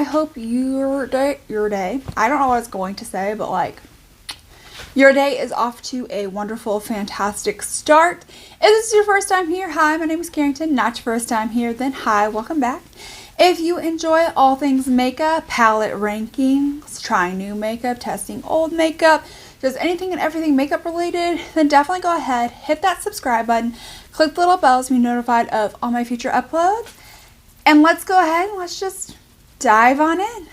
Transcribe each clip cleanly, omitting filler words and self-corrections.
hope your day, I don't know what I was going to say, but like, your day is off to a wonderful, fantastic start. If this is your first time here, hi, my name is Carrington. Not your first time here, then hi, welcome back. If you enjoy all things makeup, palette rankings, trying new makeup, testing old makeup, just anything and everything makeup related, then definitely go ahead, hit that subscribe button, click the little bell to be notified of all my future uploads, and let's go ahead and let's just dive on in.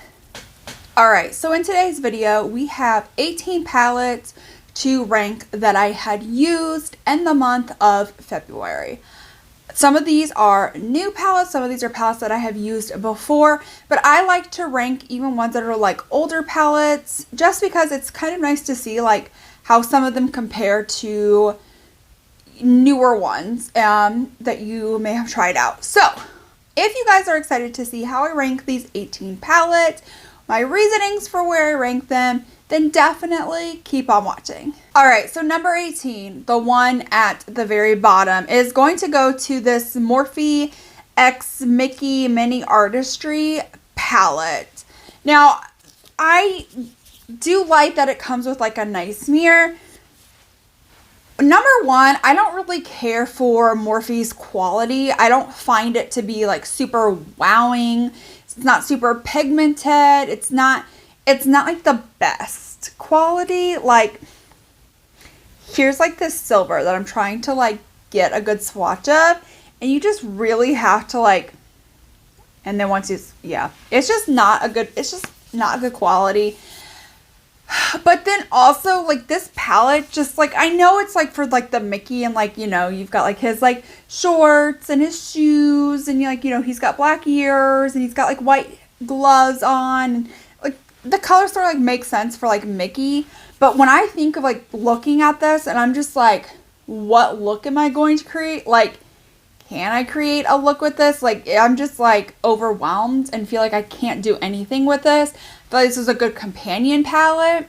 Alright, so in today's video, we have 18 palettes to rank that I had used in the month of February. Some of these are new palettes, some of these are palettes that I have used before, but I like to rank even ones that are like older palettes, just because it's kind of nice to see like how some of them compare to newer ones that you may have tried out. So, if you guys are excited to see how I rank these 18 palettes, my reasonings for where I rank them, then definitely keep on watching. Alright, so number 18, the one at the very bottom, is going to go to this MorpheX Mickey Mini Artistry palette. Now, I do like that it comes with like a nice mirror. Number one, I don't really care for Morphe's quality. I don't find it to be like super wowing. It's not super pigmented. It's not like the best quality. Like, here's like this silver that I'm trying to like get a good swatch of, and you just really have to like, and then once you, yeah, it's just not a good quality. But then also like this palette, just like, I know it's like for like the Mickey, and like, you know, you've got like his like shorts and his shoes, and like, you know, he's got black ears and he's got like white gloves on. Like the color sort of like makes sense for like Mickey. But when I think of like looking at this and I'm just like, what look am I going to create? Like, can I create a look with this? Like, I'm just like overwhelmed and feel like I can't do anything with this. I feel like this is a good companion palette,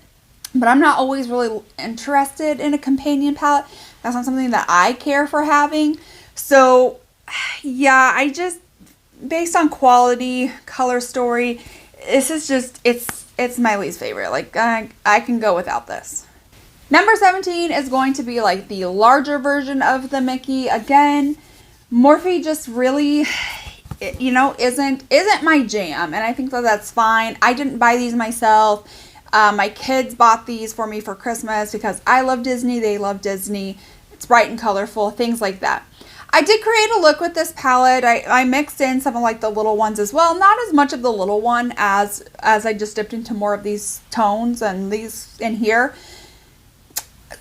but I'm not always really interested in a companion palette. That's not something that I care for having. So yeah, I just, based on quality, color story, this is just, it's my least favorite. Like, I can go without this. Number 17 is going to be like the larger version of the Mickey. Again, Morphe just really, you know, isn't my jam, and I think that that's fine. I didn't buy these myself. My kids bought these for me for Christmas because I love Disney, they love Disney. It's bright and colorful, things like that. I did create a look with this palette. I mixed in some of like the little ones as well. Not as much of the little one as I just dipped into more of these tones and these in here.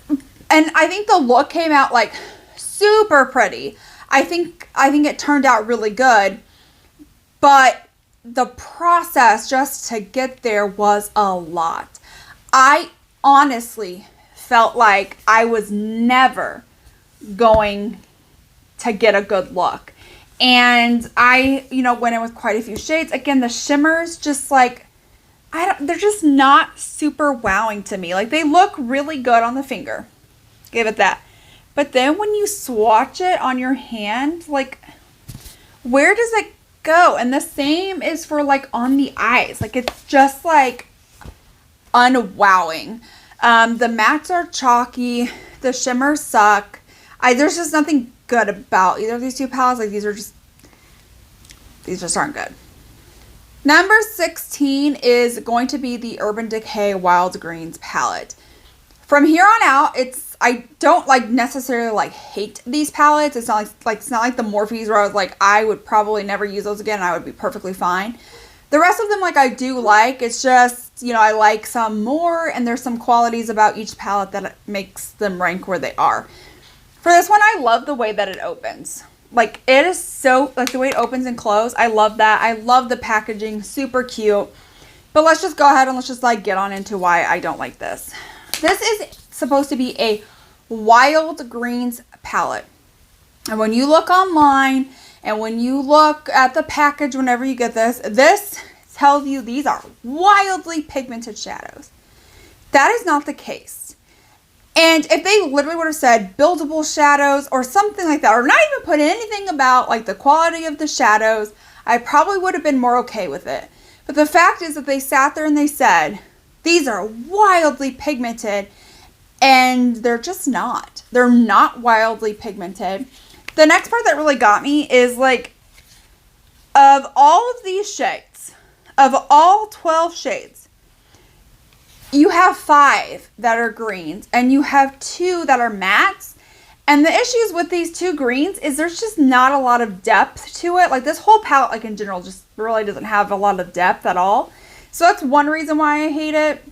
And I think the look came out like super pretty. I think it turned out really good, but the process just to get there was a lot. I honestly felt like I was never going to get a good look. And I, you know, went in with quite a few shades. Again, the shimmers just like, they're just not super wowing to me. Like, they look really good on the finger. Give it that. But then when you swatch it on your hand, like, where does it go? And the same is for like on the eyes. Like, it's just like unwowing. The mattes are chalky. The shimmers suck. There's just nothing good about either of these two palettes. Like, these just aren't good. Number 16 is going to be the Urban Decay Wild Greens palette. From here on out, I don't like necessarily like hate these palettes. It's not like the Morphes where I was like, I would probably never use those again and I would be perfectly fine. The rest of them, like, I do like. It's just, you know, I like some more, and there's some qualities about each palette that makes them rank where they are. For this one, I love the way that it opens. Like, it is so, like, the way it opens and closes, I love that. I love the packaging, super cute. But let's just go ahead and let's just like get on into why I don't like this. This is supposed to be a wild greens palette. And when you look online and when you look at the package whenever you get this tells you these are wildly pigmented shadows. That is not the case. And if they literally would have said buildable shadows or something like that, or not even put anything about like the quality of the shadows, I probably would have been more okay with it. But the fact is that they sat there and they said, these are wildly pigmented, and they're just not. They're not wildly pigmented. The next part that really got me is like, of all of these shades, of all 12 shades, you have 5 that are greens and you have 2 that are mattes. And the issues with these 2 greens is there's just not a lot of depth to it. Like this whole palette, like in general, just really doesn't have a lot of depth at all. So that's one reason why I hate it.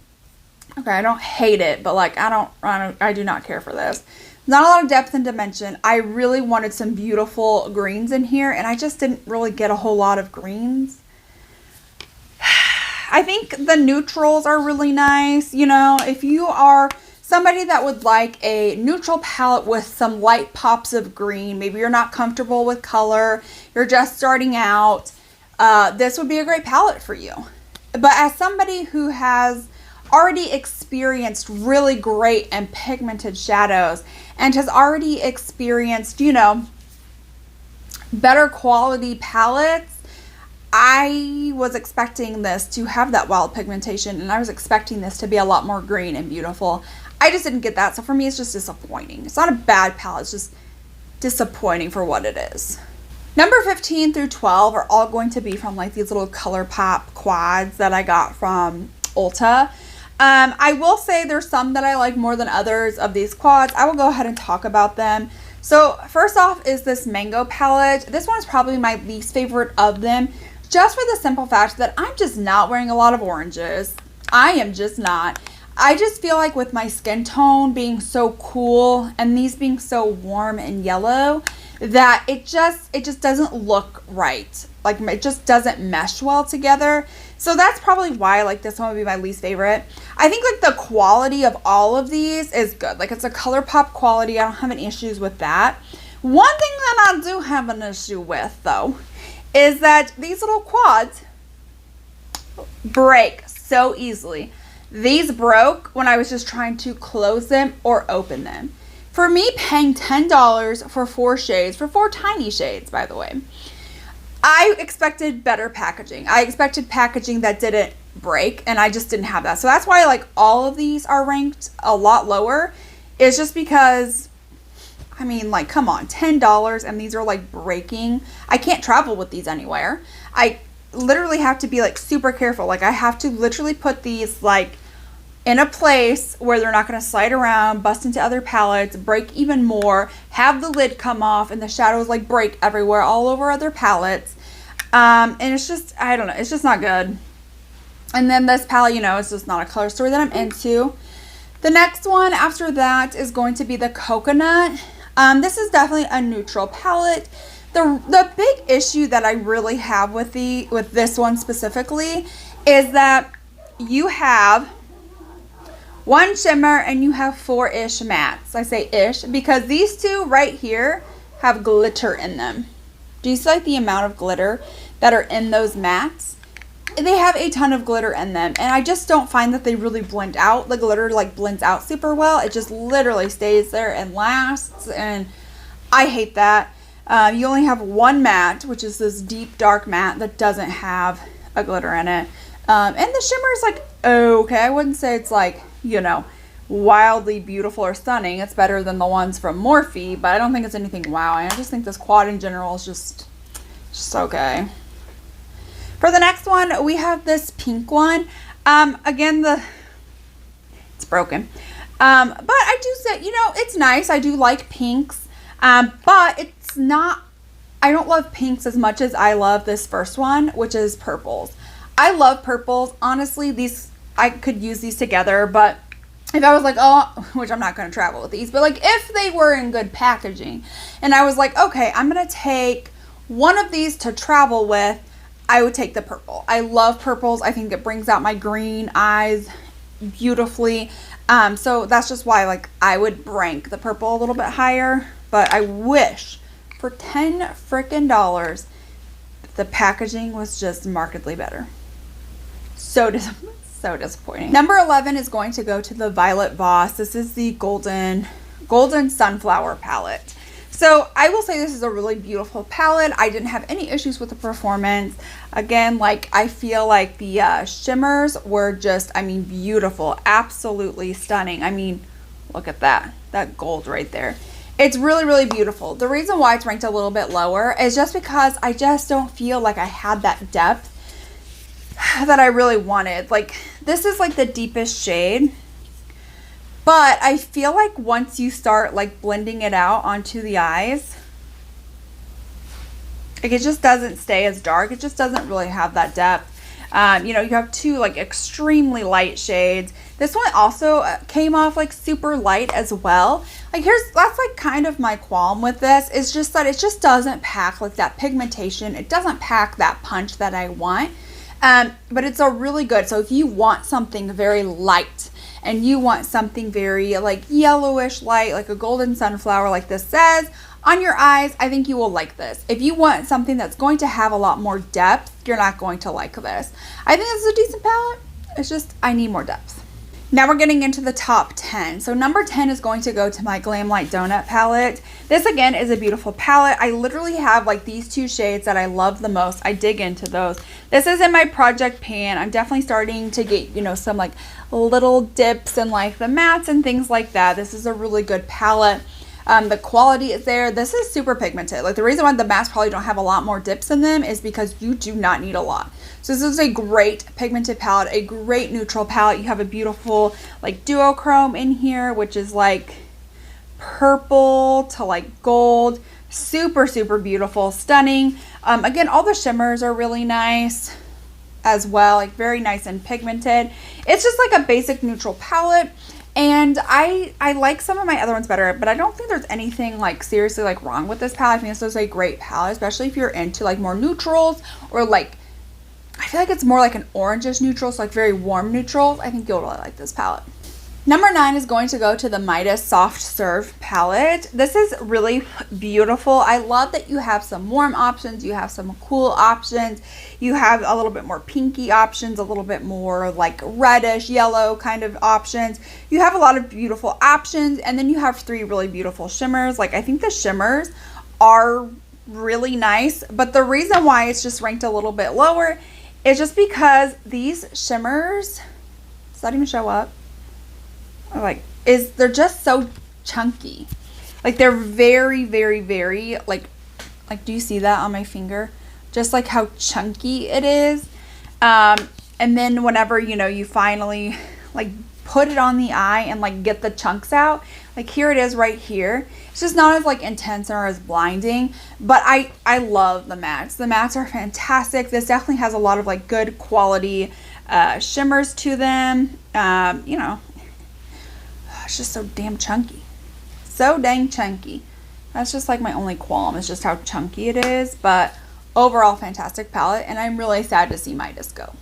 Okay, I don't hate it, but like I do not care for this. Not a lot of depth and dimension. I really wanted some beautiful greens in here, and I just didn't really get a whole lot of greens. I think the neutrals are really nice. You know, if you are somebody that would like a neutral palette with some light pops of green, maybe you're not comfortable with color, you're just starting out, this would be a great palette for you. But as somebody who has already experienced really great and pigmented shadows and has already experienced, you know, better quality palettes, I was expecting this to have that wild pigmentation, and I was expecting this to be a lot more green and beautiful. I just didn't get that, so for me it's just disappointing. It's not a bad palette, it's just disappointing for what it is. Number 15 through 12 are all going to be from like these little ColourPop quads that I got from Ulta. I will say there's some that I like more than others of these quads. I will go ahead and talk about them. So first off is this Mango palette. This one's probably my least favorite of them, just for the simple fact that I'm just not wearing a lot of oranges. I am just not. I just feel like with my skin tone being so cool and these being so warm and yellow, that it just doesn't look right. Like it just doesn't mesh well together. So that's probably why like this one would be my least favorite. I think like the quality of all of these is good. Like it's a ColourPop quality. I don't have any issues with that. One thing that I do have an issue with though is that these little quads break so easily. These broke when I was just trying to close them or open them. For me, paying $10 for 4 shades, for 4 tiny shades, by the way, I expected better packaging. I expected packaging that didn't break, and I just didn't have that. So that's why like all of these are ranked a lot lower. It's just because, I mean, like, come on, $10 and these are like breaking. I can't travel with these anywhere. I literally have to be like super careful. Like I have to literally put these like in a place where they're not going to slide around, bust into other palettes, break even more, have the lid come off, and the shadows like break everywhere all over other palettes. And it's just, I don't know, it's just not good. And then this palette, you know, it's just not a color story that I'm into. The next one after that is going to be the Coconut. This is definitely a neutral palette. The big issue that I really have with this one specifically is that you have 1 shimmer and you have 4-ish mattes. I say ish because these 2 right here have glitter in them. Do you see like the amount of glitter that are in those mattes? They have a ton of glitter in them, and I just don't find that they really blend out. The glitter like blends out super well. It just literally stays there and lasts, and I hate that. You only have 1 matte, which is this deep dark matte that doesn't have a glitter in it. And the shimmer is like okay. I wouldn't say it's like, you know, wildly beautiful or stunning. It's better than the ones from Morphe, but I don't think it's anything wow. I just think this quad in general is just okay. For the next one, we have this pink one. Again, it's broken. But I do say, you know, it's nice. I do like pinks. But it's not, I don't love pinks as much as I love this first one, which is purples. I love purples. Honestly, these, I could use these together, but if I was like, oh, which I'm not going to travel with these, but like if they were in good packaging and I was like, okay, I'm going to take one of these to travel with, I would take the purple. I love purples. I think it brings out my green eyes beautifully. So that's just why like I would rank the purple a little bit higher, but I wish for $10 frickin' the packaging was just markedly better. So disappointing. Number 11 is going to go to the Violet Voss. This is the golden sunflower palette. So I will say this is a really beautiful palette. I didn't have any issues with the performance. Again, like I feel like the shimmers were just, I mean, beautiful, absolutely stunning. I mean, look at that gold right there. It's really, really beautiful. The reason why it's ranked a little bit lower is just because I just don't feel like I had that depth that I really wanted. Like, this is like the deepest shade, but I feel like once you start like blending it out onto the eyes, like it just doesn't stay as dark. It just doesn't really have that depth. You know, you have two like extremely light shades. This one also came off like super light as well. Like that's like kind of my qualm with this, is just that it just doesn't pack like that pigmentation. It doesn't pack that punch that I want. But it's a really good, so if you want something very light and you want something very like yellowish light, like a golden sunflower like this says, on your eyes, I think you will like this. If you want something that's going to have a lot more depth, you're not going to like this. I think this is a decent palette. It's just, I need more depth. Now we're getting into the top 10. So number 10 is going to go to my Glam Light Donut palette. This again is a beautiful palette. I literally have like these two shades that I love the most. I dig into those. This is in my project pan. I'm definitely starting to get, you know, some like little dips in like the mattes and things like that. This is a really good palette. The quality is there. This is super pigmented. Like the reason why the mattes probably don't have a lot more dips in them is because you do not need a lot. So this is a great pigmented palette, a great neutral palette. You have a beautiful like duochrome in here, which is like purple to like gold. Super, super beautiful, stunning. Again, all the shimmers are really nice as well, like very nice and pigmented. It's just like a basic neutral palette. And I like some of my other ones better, but I don't think there's anything like seriously like wrong with this palette. I think this is a great palette, especially if you're into like more neutrals, or like, I feel like it's more like an orangish neutral, so like very warm neutrals. I think you'll really like this palette. Number 9 is going to go to the Midas Soft Serve palette. This is really beautiful. I love that you have some warm options, you have some cool options, you have a little bit more pinky options, a little bit more like reddish, yellow kind of options. You have a lot of beautiful options, and then you have 3 really beautiful shimmers. Like I think the shimmers are really nice, but the reason why it's just ranked a little bit lower is just because these shimmers, does that even show up? Like they're just so chunky. Like they're very, very, very like do you see that on my finger? Just like how chunky it is. And then whenever, you know, you finally like put it on the eye and like get the chunks out, like here it is right here. It's just not as like intense or as blinding, but I love the mattes. The mattes are fantastic. This definitely has a lot of like good quality shimmers to them. You know, it's just so damn chunky. So dang chunky. That's just like my only qualm, is just how chunky it is. But overall, fantastic palette, and I'm really sad to see Midas go.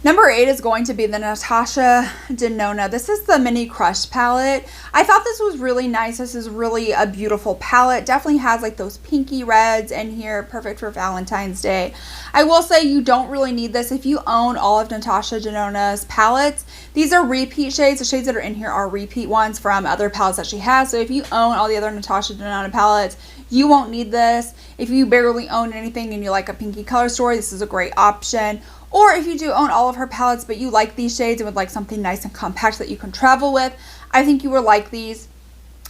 Number 8 is going to be the Natasha Denona. This is the Mini Crush palette. I thought this was really nice. This is really a beautiful palette. Definitely has like those pinky reds in here, perfect for Valentine's Day. I will say you don't really need this if you own all of Natasha Denona's palettes. These are repeat shades. The shades that are in here are repeat ones from other palettes that she has. So if you own all the other Natasha Denona palettes, you won't need this. If you barely own anything and you like a pinky color story, this is a great option. Or if you do own all of her palettes, but you like these shades and would like something nice and compact that you can travel with, I think you would like these.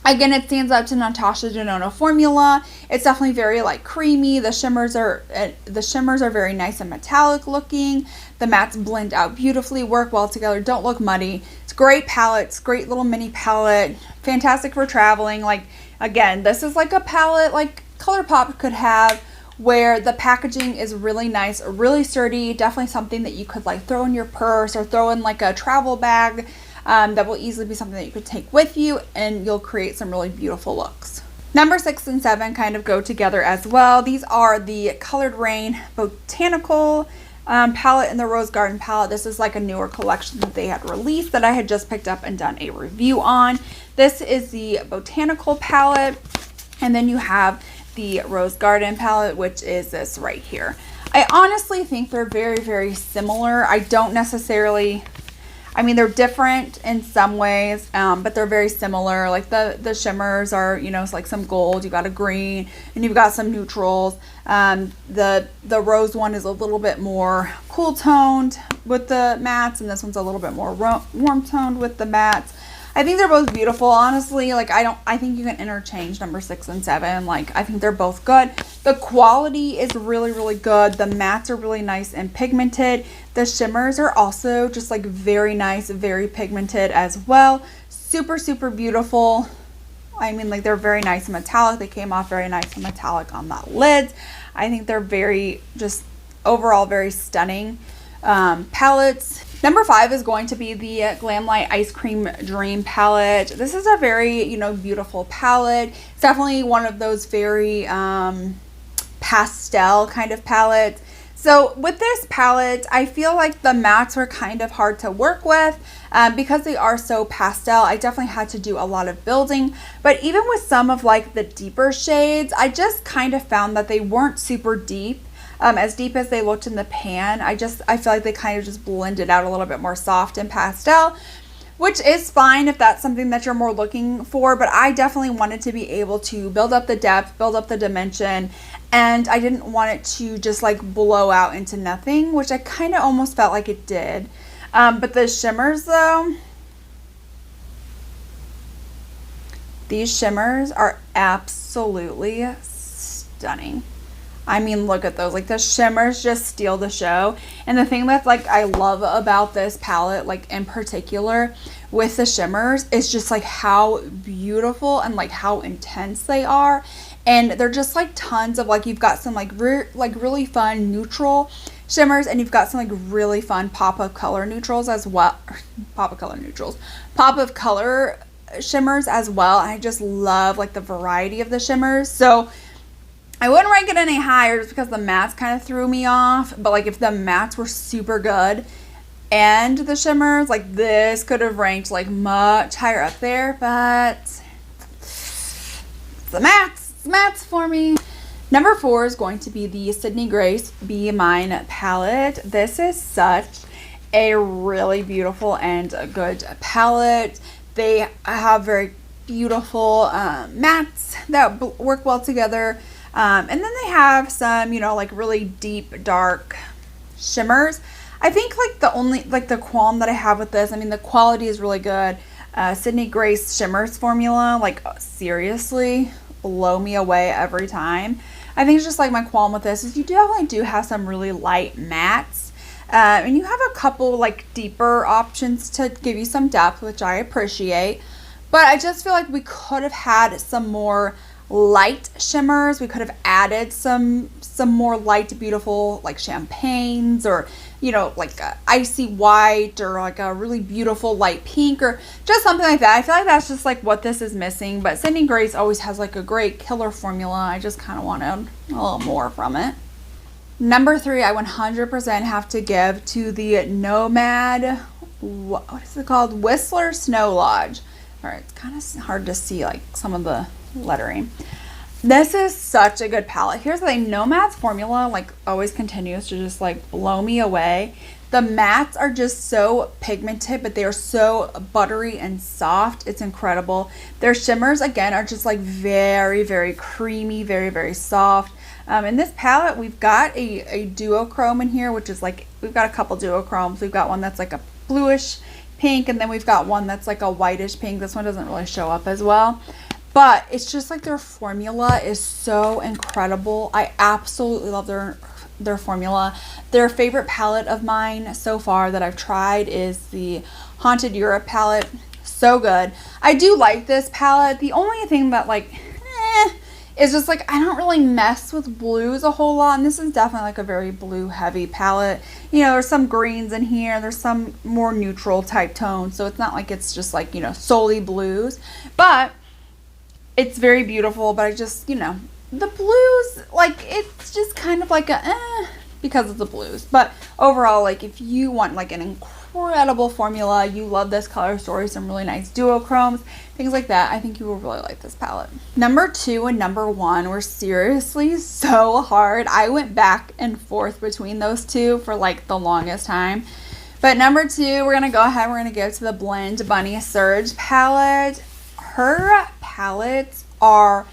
Again, it stands up to Natasha Denona formula. It's definitely very like creamy. The shimmers are very nice and metallic looking. The mattes blend out beautifully, work well together, don't look muddy. It's a great palette. It's a great little mini palette. Fantastic for traveling. Like, again, this is like a palette like ColourPop could have, where the packaging is really nice, really sturdy, definitely something that you could like throw in your purse or throw in like a travel bag. That will easily be something that you could take with you, and you'll create some really beautiful looks. Number 6 and 7 kind of go together as well. These are the Colored Rain Botanical palette and the Rose Garden palette. This is like a newer collection that they had released that I had just picked up and done a review on. This is the Botanical palette, and then you have the Rose Garden palette, which is this right here. I honestly think they're very, very similar. I I mean, they're different in some ways, but they're very similar. Like the shimmers are, you know, it's like some gold, you got a green, and you've got some neutrals. The rose one is a little bit more cool toned with the mattes, and this one's a little bit more warm toned with the mattes. I think they're both beautiful, honestly. Like, I think you can interchange number 6 and 7. Like, I think they're both good. The quality is really, really good. The mattes are really nice and pigmented. The shimmers are also just like very nice, very pigmented as well. Super, super beautiful. I mean, like, they're very nice and metallic. They came off very nice and metallic on that lids. I think they're very, just overall very stunning palettes. Number 5 is going to be the Glam Light Ice Cream Dream palette. This is a very, you know, beautiful palette. It's definitely one of those very pastel kind of palettes. So with this palette, I feel like the mattes were kind of hard to work with because they are so pastel. I definitely had to do a lot of building, but even with some of like the deeper shades, I just kind of found that they weren't super deep. As deep as they looked in the pan, I feel like they kind of just blended out a little bit more soft and pastel, which is fine if that's something that you're more looking for, but I definitely wanted to be able to build up the depth, build up the dimension, and I didn't want it to just like blow out into nothing, which I kind of almost felt like it did. But the shimmers though, these shimmers are absolutely stunning. I mean, look at those. Like, the shimmers just steal the show. And the thing that's like I love about this palette, like in particular with the shimmers, is just like how beautiful and like how intense they are. And they're just like tons of like, you've got some like really fun neutral shimmers, and you've got some like really fun pop of color neutrals as well. Pop of color shimmers as well. I just love like the variety of the shimmers. So I wouldn't rank it any higher just because the mattes kind of threw me off. But like, if the mattes were super good and the shimmers, like, this could have ranked like much higher up there. But it's the mattes for me. Number 4 is going to be the Sydney Grace Be Mine palette. This is such a really beautiful and good palette. They have very beautiful mattes that work well together. And then they have some, you know, like really deep, dark shimmers. I think like the only, like the qualm that I have with this, I mean, the quality is really good. Sydney Grace Shimmers formula, like, seriously, blow me away every time. I think it's just like my qualm with this is you definitely do have some really light mattes. And you have a couple like deeper options to give you some depth, which I appreciate. But I just feel like we could have had some more light shimmers. We could have added some more light, beautiful like champagnes, or, you know, like a icy white, or like a really beautiful light pink, or just something like that. I feel like that's just like what this is missing. But Sydney Grace always has like a great killer formula. I just kind of wanted a little more from it. Number 3, I 100% have to give to the Nomad, what is it called? Whistler Snow Lodge. All right, it's kind of hard to see like some of the lettering. This is such a good palette. Here's the thing, Nomad's formula like always continues to just like blow me away. The mattes are just so pigmented, but they are so buttery and soft. It's incredible. Their shimmers again are just like very, very creamy, very, very soft. In this palette, we've got a duochrome in here, which is like, we've got a couple duochromes. We've got one that's like a bluish pink, and then we've got one that's like a whitish pink. This one doesn't really show up as well. But it's just like their formula is so incredible. I absolutely love their formula. Their favorite palette of mine so far that I've tried is the Haunted Europe palette. So good. I do like this palette. The only thing that like, is just like, I don't really mess with blues a whole lot. And this is definitely like a very blue heavy palette. You know, there's some greens in here. There's some more neutral type tones. So it's not like it's just like, you know, solely blues. But it's very beautiful, but I just, you know, the blues, like, it's just kind of like a because of the blues. But overall, like, if you want like an incredible formula, you love this color story, some really nice duochromes, things like that, I think you will really like this palette. Number 2 and number 1 were seriously so hard. I went back and forth between those two for like the longest time. But number 2, we're going to go ahead, we're going to go to the Blend Bunny Surge palette. Her palettes are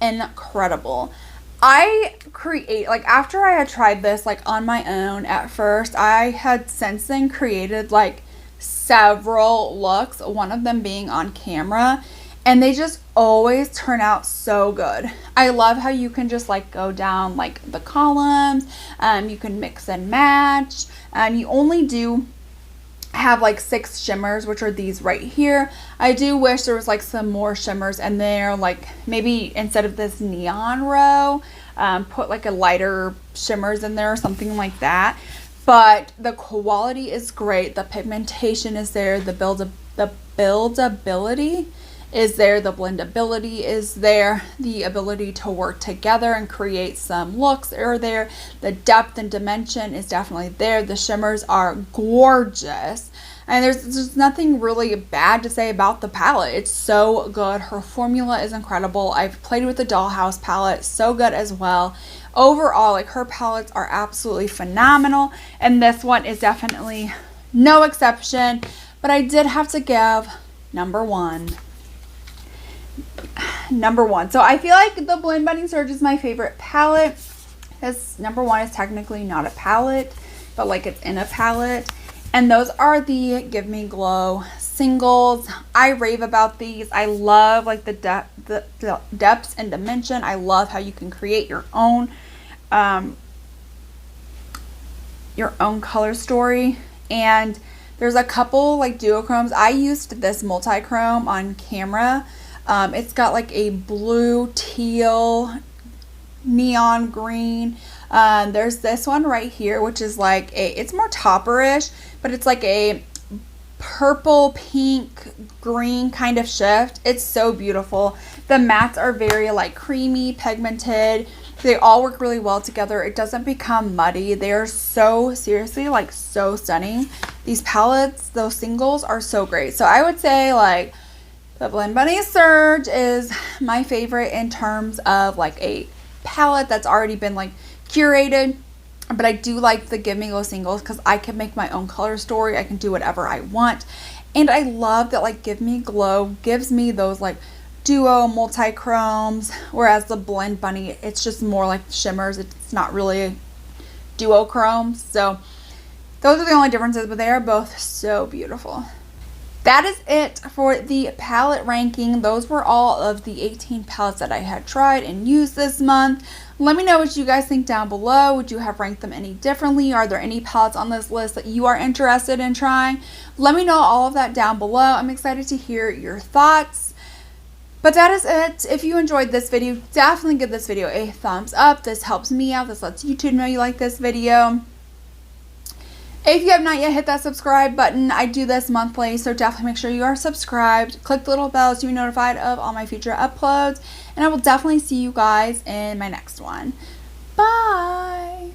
incredible. I create, like, after I had tried this, like, on my own at first, I had since then created, like, several looks, one of them being on camera, and they just always turn out so good. I love how you can just, like, go down, like, the columns, you can mix and match, you only do have like 6 shimmers, which are these right here. I do wish there was like some more shimmers in there, like maybe instead of this neon row, put like a lighter shimmers in there or something like that. But the quality is great, the pigmentation is there, the buildability is there, the blendability is there, the ability to work together and create some looks are there, the depth and dimension is definitely there, the shimmers are gorgeous, and there's nothing really bad to say about the palette. It's so good. Her formula is incredible. I've played with the Dollhouse palette, so good as well. Overall, like, her palettes are absolutely phenomenal, and this one is definitely no exception, but I did have to give number one. So I feel like the Blend Bunny Surge is my favorite palette, because number 1 is technically not a palette, but like it's in a palette, and those are the Give Me Glow singles. I rave about these. I love like the depths and dimension. I love how you can create your own color story, and there's a couple like duochromes. I used this multi-chrome on camera. It's got like a blue, teal, neon green. There's this one right here, which is like it's more topperish, but it's like a purple, pink, green kind of shift. It's so beautiful. The mattes are very like creamy, pigmented. They all work really well together. It doesn't become muddy. They are so, seriously, like so stunning. These palettes, those singles are so great. So I would say like the Blend Bunny Surge is my favorite in terms of like a palette that's already been like curated, but I do like the Give Me Glow singles because I can make my own color story. I can do whatever I want, and I love that like Give Me Glow gives me those like duo multi-chromes, whereas the Blend Bunny, it's just more like shimmers. It's not really duochromes. So those are the only differences, but they are both so beautiful. That is it for the palette ranking. Those were all of the 18 palettes that I had tried and used this month. Let me know what you guys think down below. Would you have ranked them any differently? Are there any palettes on this list that you are interested in trying? Let me know all of that down below. I'm excited to hear your thoughts. But that is it. If you enjoyed this video, definitely give this video a thumbs up. This helps me out. This lets YouTube know you like this video. If you have not yet hit that subscribe button, I do this monthly, so definitely make sure you are subscribed. Click the little bell to be notified of all my future uploads, and I will definitely see you guys in my next one. Bye!